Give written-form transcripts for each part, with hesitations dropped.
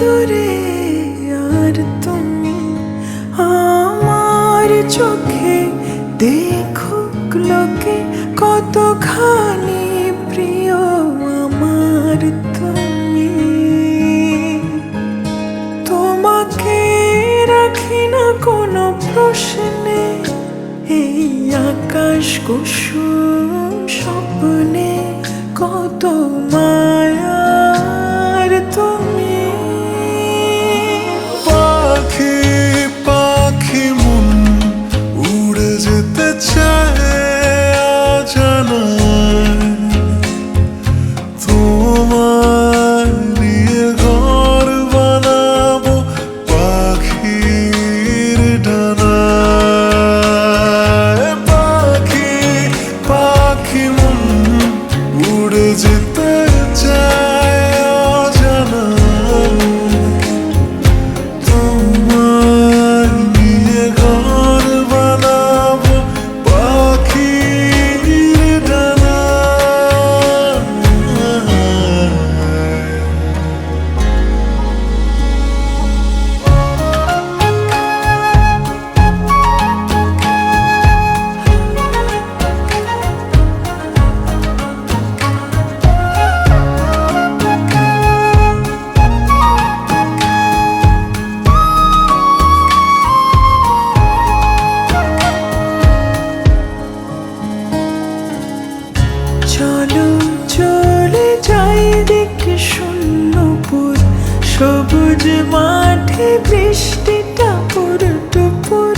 দূরে আর তুমি আমার চোখে দেখুক লোকে কতখানি প্রিয় আমার তুমি। তোমাকে রাখি না কোনো প্রশ্নে, এই আকাশ কুসুম স্বপ্নে কত মায়ার তুমি। পাখি পাখি মন উড়ে যেতে চায় অজানায়, তোমার নিয়ে ঘর বানাবো পাখির ডানায়। পাখি পাখি মন উড়ে যেতে চায় অজানায়, তোমার নিয়ে ঘর বানাবো পাখির ডানায়। চলো চলে যাই দেখে শূন্যপুর, সবুজ মাঠে বৃষ্টিটা পুরটুপুর।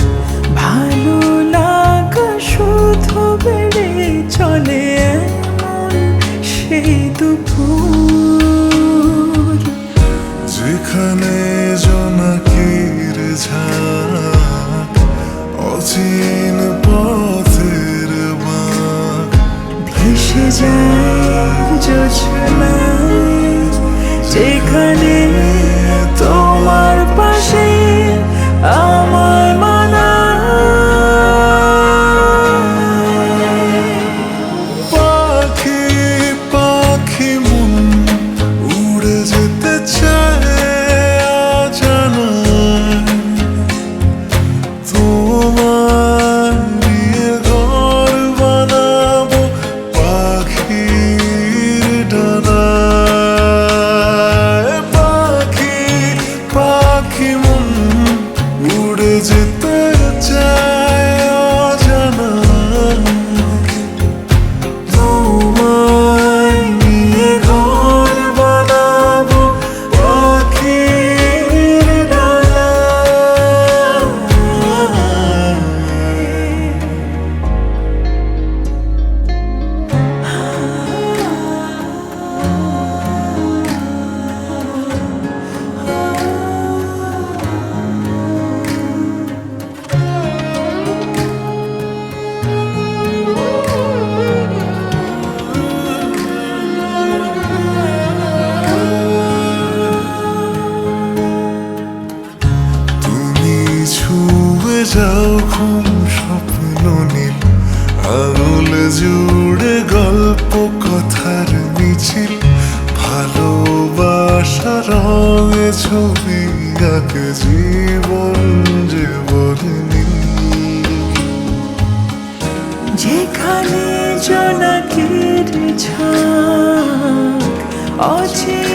ভালো লাগা শুধু বেড়ে চলে এমন সেই দুপুর, যেখানে জোনাকির ঝাঁক অচিন পথের বাঁক ভেসে যায় জোছনায়, যেখানে তোমার পাশে আমার মানায়। পাখি পাখি মন উড়ে যেতে চায় অজানায়, তোমার নিয়ে ঘর বানাবো পাখির ডানায়। পাখি পাখি মন উড়ে যেতে চায় অজানায়, তোমার নিয়ে ঘর বানাবো পাখির ডানায়। তুমি ছুঁয়ে যাও ঘুম স্বপ্ন নীল, আঙুল জুড়ে গল্প কথার মিছিল। ভালোবাসা রঙে ছবি আঁকে জীবন যে বলেনি, যেখানে জোনাকির ঝাঁক অচিন